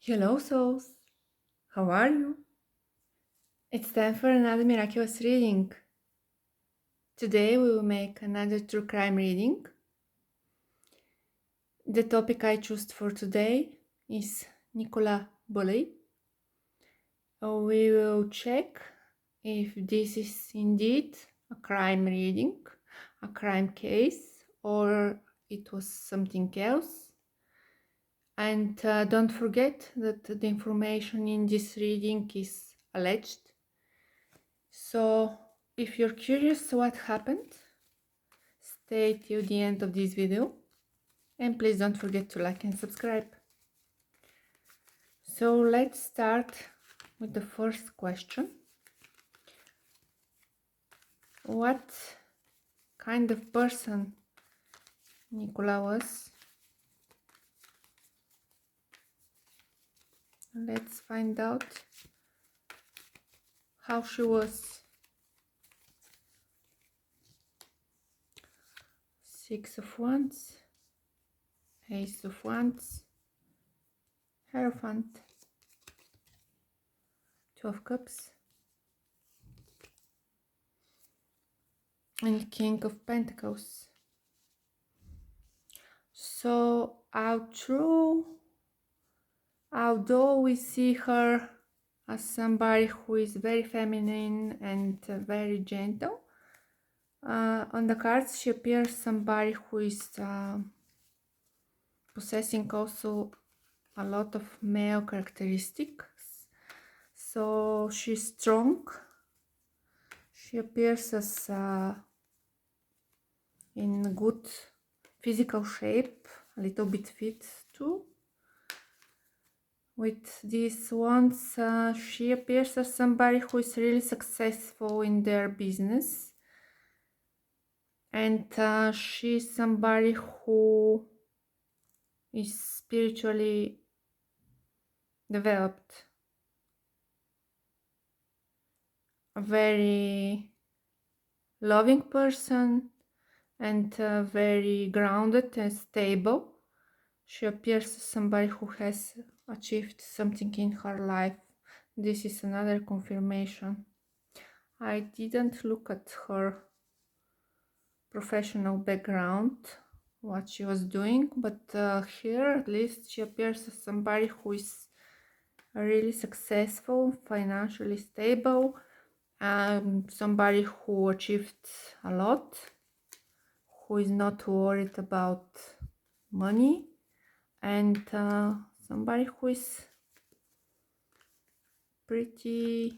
Hello, souls. How are you? It's time for another miraculous reading. Today we will make another true crime reading. The topic I chose for today is Nicola Bulley. We will check if this is indeed a crime reading, a crime case, or it was something else. And don't forget that the information in this reading is alleged. So if you're curious what happened, stay till the end of this video and please don't forget to like and subscribe. So let's start with the first question. What kind of person Nicola was? Let's find out how she was. Six of Wands, Ace of Wands, Hierophant, Two of Cups, and King of Pentacles. So although we see her as somebody who is very feminine and very gentle, on the cards she appears somebody who is possessing also a lot of male characteristics. So she's strong. She appears as in good physical shape, a little bit fit too. With these ones, she appears as somebody who is really successful in their business, and she's somebody who is spiritually developed, a very loving person, and very grounded and stable. She appears as somebody who has achieved something in her life. This is another confirmation. I didn't look at her professional background, what she was doing, but here at least she appears as somebody who is really successful, financially stable, somebody who achieved a lot, who is not worried about money, and somebody who is pretty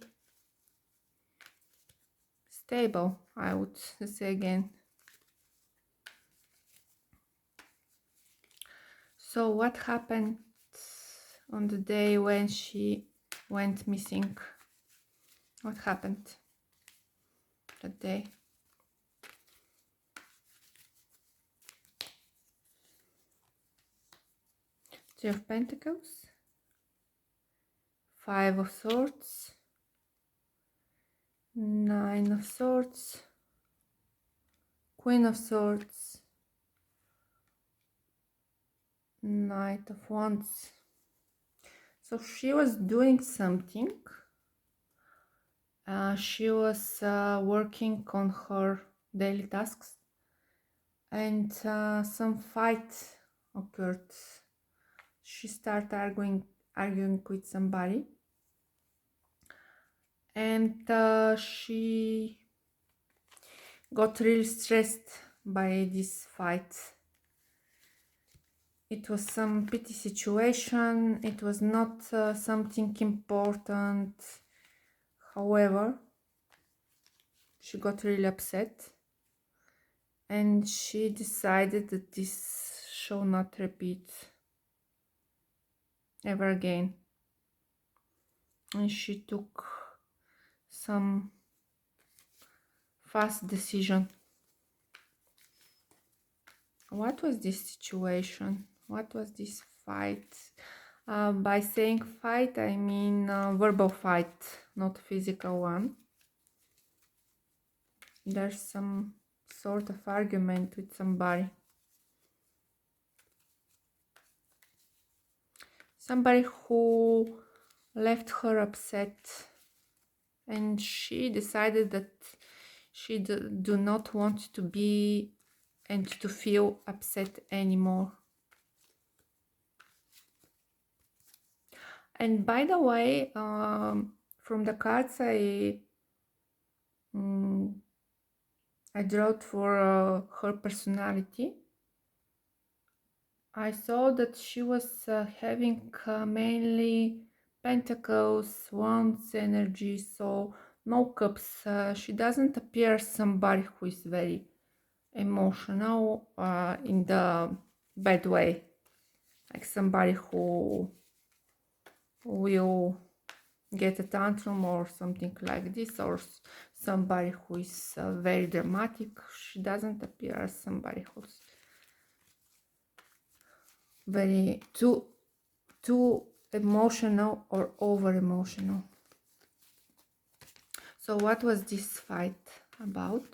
stable, I would say again. So what happened on the day when she went missing? What happened that day? Three of Pentacles, Five of Swords, Nine of Swords, Queen of Swords, Knight of Wands. So she was doing something. She was working on her daily tasks, and some fight occurred. She started arguing with somebody, and she got really stressed by this fight. It was some petty situation. It was not something important. However, she got really upset, and she decided that this shall not repeat ever again. And she took some fast decision. What was this situation? What was this fight? By saying fight, I mean verbal fight, not physical one. There's some sort of argument with somebody. somebody who left her upset, and she decided that she do not want to be and to feel upset anymore. And by the way, from the cards I drew for her personality, I saw that she was having mainly pentacles, wands energy, so no cups. She doesn't appear somebody who is very emotional in the bad way, like somebody who will get a tantrum or something like this, or somebody who is very dramatic. She doesn't appear as somebody who's very too emotional or over emotional. So what was this fight about?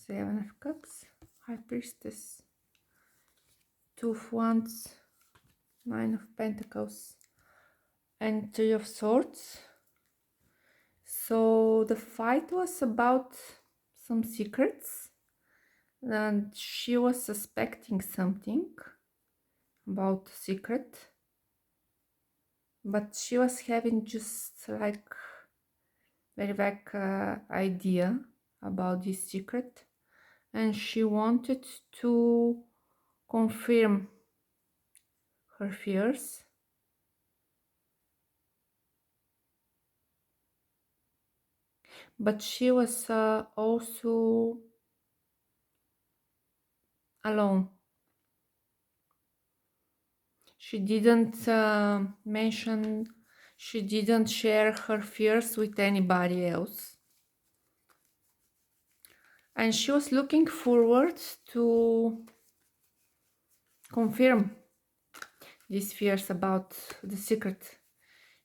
Seven of Cups, High Priestess, Two of Wands, Nine of Pentacles, and Three of Swords. So the fight was about some secrets, and she was suspecting something about a secret, but she was having just like very vague idea about this secret, and she wanted to confirm her fears. But she was also alone. She didn't she didn't share her fears with anybody else. And she was looking forward to confirm these fears about the secret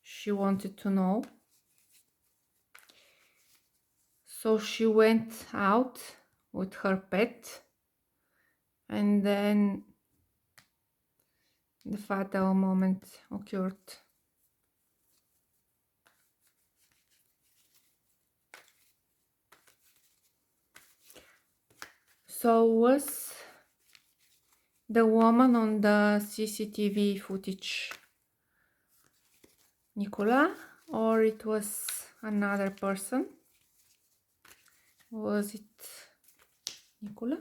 she wanted to know. So she went out with her pet, and then the fatal moment occurred. So was the woman on the CCTV footage Nicola, or it was another person? Was it Nicola,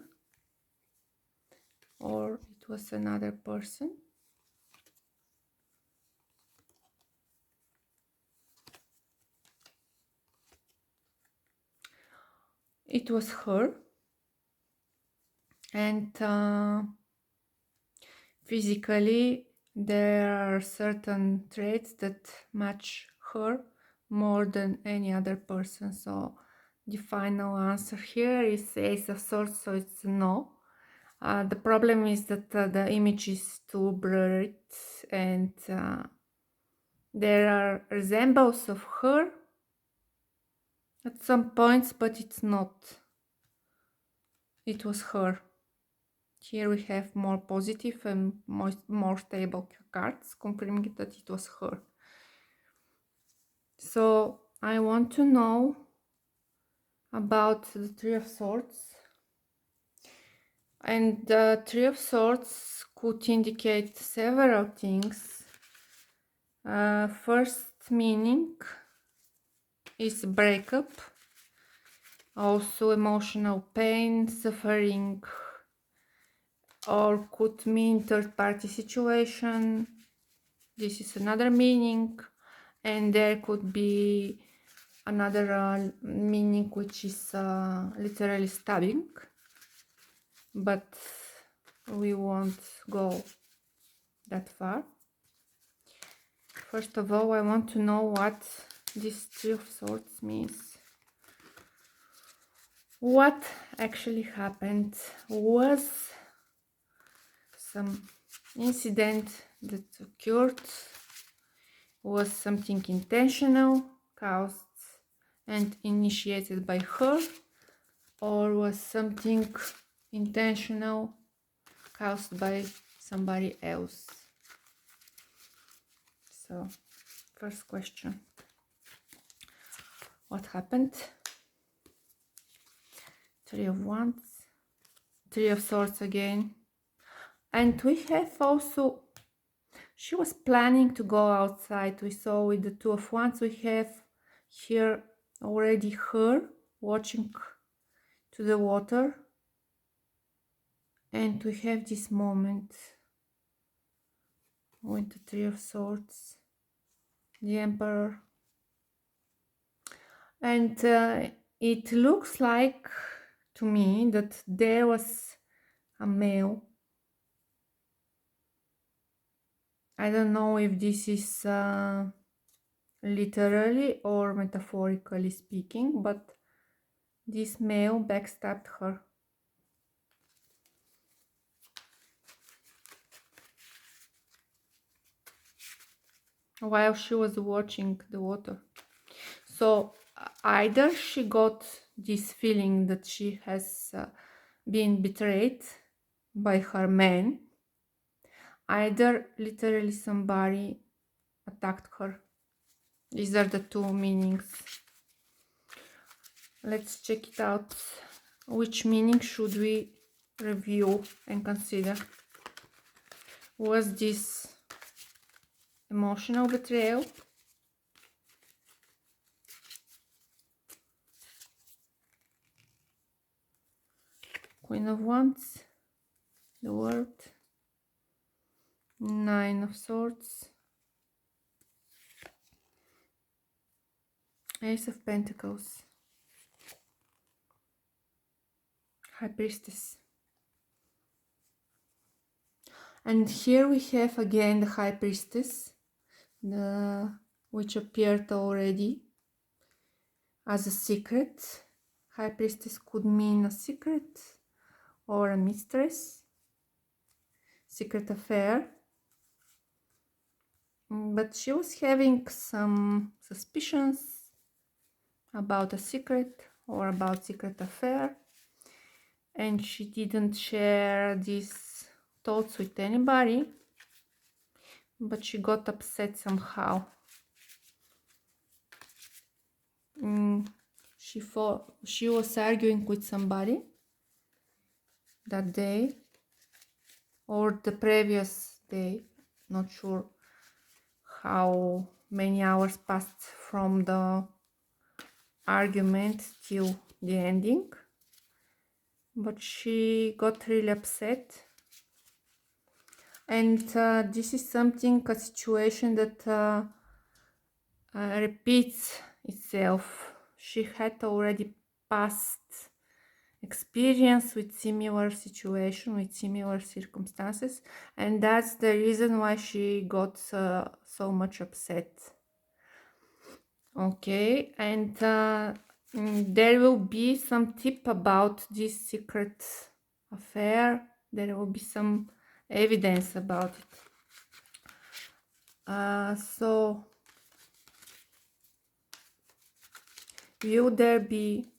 or it was another person? It was her, and physically there are certain traits that match her more than any other person. So the final answer here is Ace of Swords, so it's no. The problem is that the image is too blurred, and there are resemblance of her at some points, but it's not. It was her. Here we have more positive and more stable cards, confirming that it was her. So I want to know about the Three of Swords. And the Three of Swords could indicate several things. First meaning is breakup, also emotional pain, suffering, or could mean third-party situation. This is another meaning, and there could be another meaning, which is literally stabbing, but we won't go that far. First of all, I want to know what this Three of Swords means. What actually happened? Was some incident that occurred? Was something intentional, caused and initiated by her? Or was something intentional, caused by somebody else. So, first question. What happened? Three of Wands, Three of Swords again. And we have also, she was planning to go outside. We saw with the Two of Wands, we have here already her watching to the water. And we have this moment with the Three of Swords, the Emperor. And it looks like to me that there was a male. I don't know if this is literally or metaphorically speaking, but this male backstabbed her. While she was watching the water. So either she got this feeling that she has been betrayed by her man, either literally somebody attacked her. These are the two meanings. Let's check it out. Which meaning should we review and consider? Was this emotional betrayal? Queen of Wands, the World, Nine of Swords, Ace of Pentacles, High Priestess. And here we have again the High Priestess, which appeared already as a secret. High Priestess could mean a secret or a mistress, secret affair. But she was having some suspicions about a secret or about secret affair, and she didn't share these thoughts with anybody, but she got upset somehow. She was arguing with somebody that day or the previous day, not sure how many hours passed from the argument till the ending, but she got really upset. And this is something, a situation that repeats itself. She had already past experience with similar situation, with similar circumstances, and that's the reason why she got so much upset. Okay, and there will be some tip about this secret affair. There will be some evidence about it. So will there be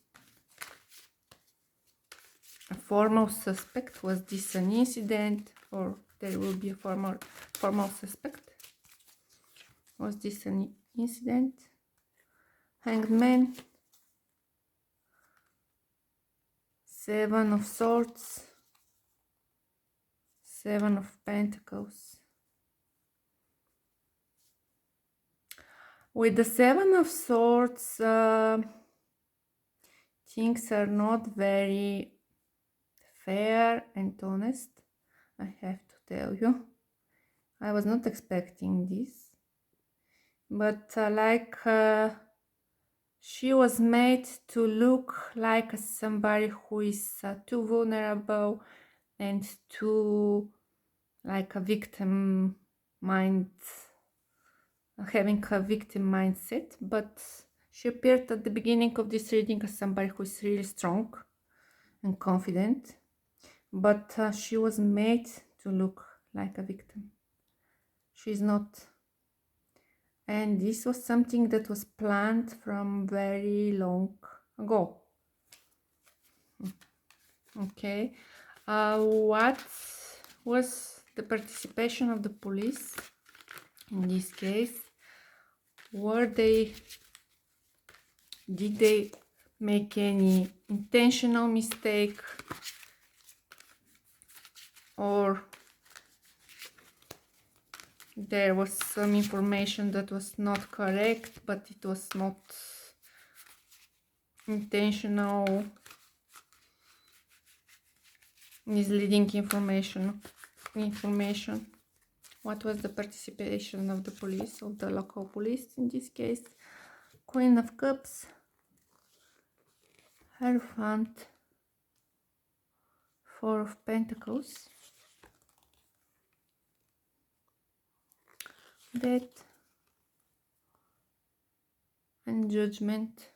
a formal suspect? Was this an incident, or there will be a formal suspect? Was this an incident? Hanged Man, Seven of Swords, Seven of Pentacles. With the Seven of Swords, things are not very fair and honest, I have to tell you. I was not expecting this, but she was made to look like somebody who is too vulnerable and too like a victim mind, having a victim mindset. But she appeared at the beginning of this reading as somebody who is really strong and confident, but she was made to look like a victim. She's not. And this was something that was planned from very long ago. Okay, What was the participation of the police in this case? Did they make any intentional mistake, or there was some information that was not correct, but it was not intentional misleading information? What was the participation of the police, of the local police in this case? Queen of Cups, Hierophant, Four of Pentacles, Death, and Judgment.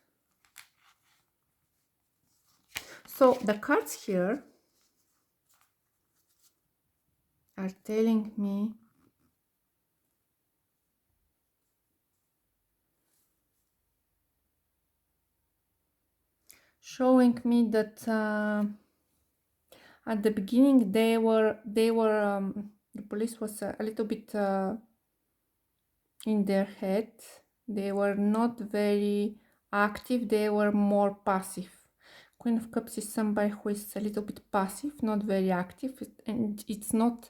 So the cards here are telling me showing me that at the beginning the police was a little bit in their head. They were not very active, they were more passive. Queen of Cups is somebody who is a little bit passive, not very active, and it's not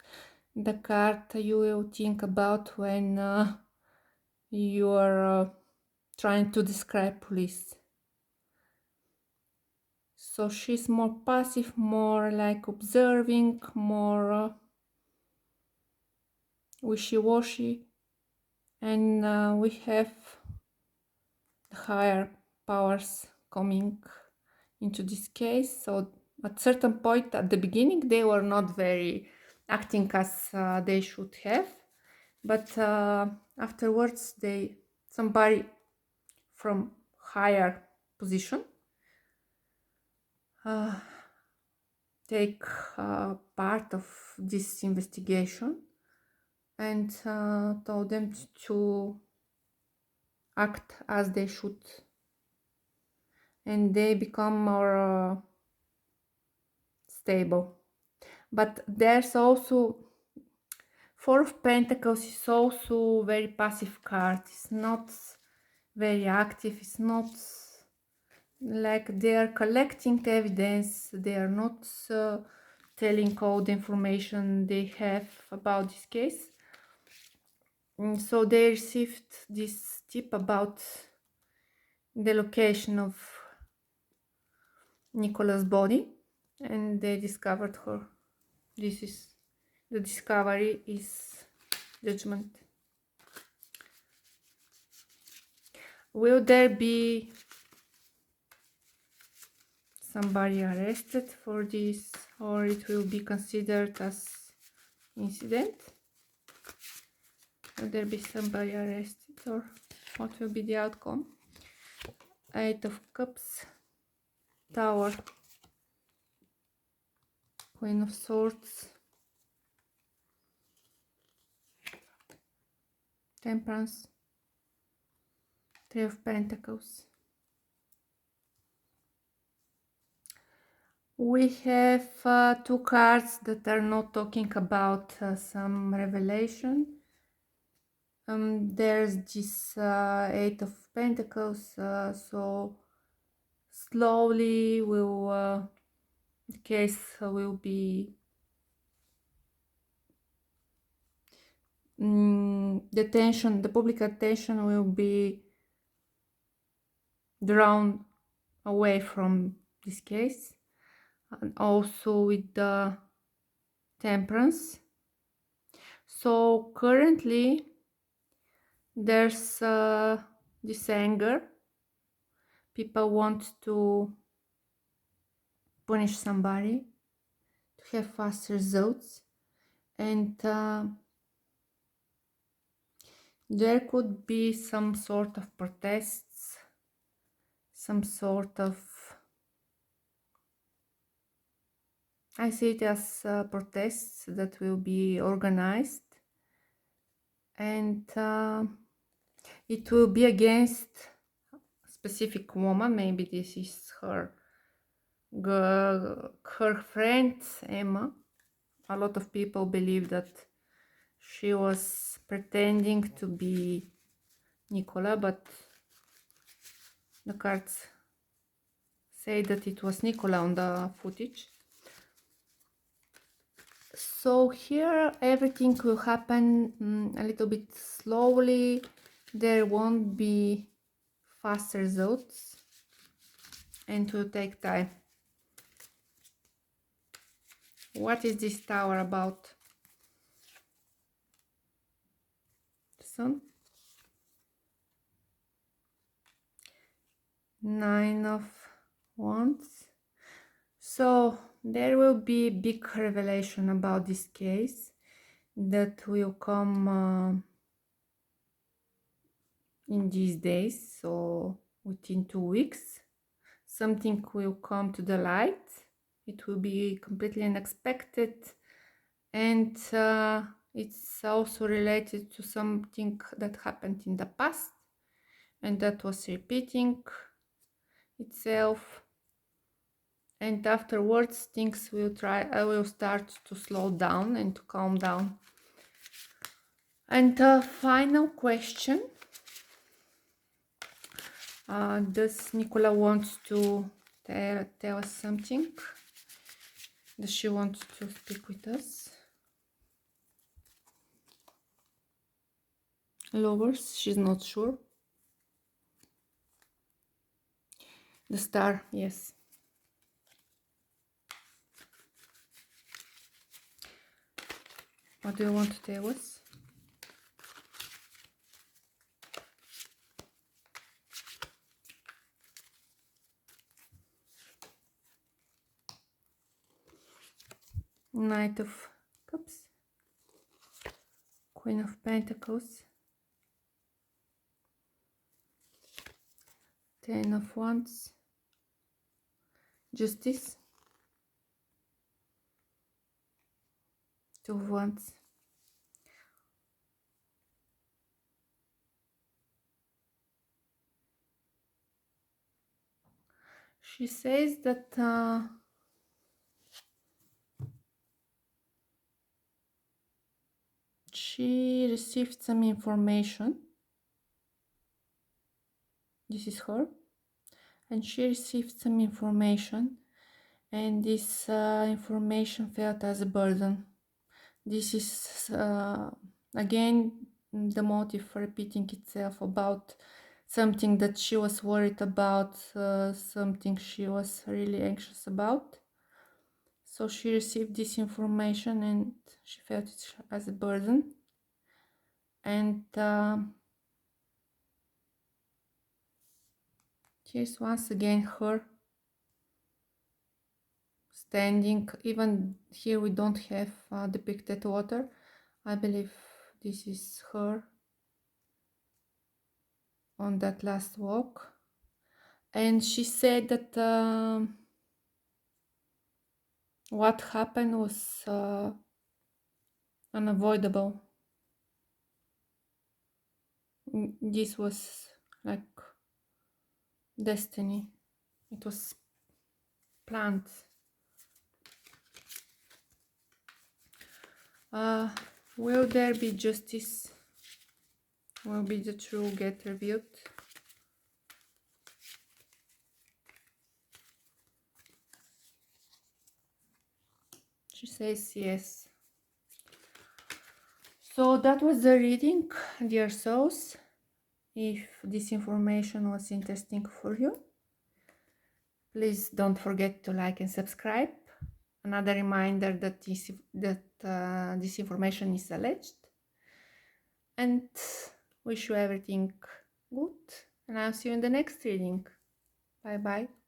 the card you will think about when you are trying to describe police. So she's more passive, more like observing, more wishy-washy, and we have the higher powers coming into this case. So at certain point at the beginning they were not very acting as they should have, but afterwards somebody from higher position take part of this investigation and told them to act as they should, and they become more stable. But there's also Four of Pentacles is also very passive card. It's not very active. It's not like they are collecting evidence. They are not telling all the information they have about this case. And so they received this tip about the location of Nicola's body, and they discovered her. This is the discovery is Judgment. Will there be somebody arrested for this, or it will be considered as incident? Will there be somebody arrested, or what will be the outcome? Eight of Cups, Tower, Queen of Swords, Temperance, Three of Pentacles. We have two cards that are not talking about some revelation. There's this Eight of Pentacles, so slowly the case will be the public attention will be drawn away from this case, and also with the Temperance. So currently there's this anger. People want to punish somebody, to have fast results, and there could be some sort of protests, some sort of, I see it as protests that will be organized, and it will be against a specific woman. Maybe this is her her friend Emma. A lot of people believe that she was pretending to be Nicola, but the cards say that it was Nicola on the footage. So here everything will happen a little bit slowly. There won't be fast results and it will take time. What is this tower about? The sun? 9 of Wands. So there will be big revelation about this case that will come in these days, so within 2 weeks. Something will come to the light. It will be completely unexpected, and it's also related to something that happened in the past and that was repeating itself, and afterwards things will start to slow down and to calm down. And the final question, does Nicola want to tell us something? Does she want to speak with us? Lovers, she's not sure. The star, yes. What do you want to tell us? Knight of Cups, Queen of Pentacles, Ten of Wands, Justice, Two of Wands. She says that she received some information. This is her. And she received some information, and this information felt as a burden. This is again the motive repeating itself about something that she was worried about, something she was really anxious about. So she received this information and she felt it as a burden. And here's once again her standing. Even here we don't have depicted water. I believe this is her on that last walk. And she said that what happened was unavoidable. This was like destiny. It was planned. Will there be justice? Will be the truth get revealed? She says yes. So that was the reading, dear souls. If this information was interesting for you, please don't forget to like and subscribe. Another reminder that this information is alleged. And wish you everything good. And I'll see you in the next reading. Bye bye.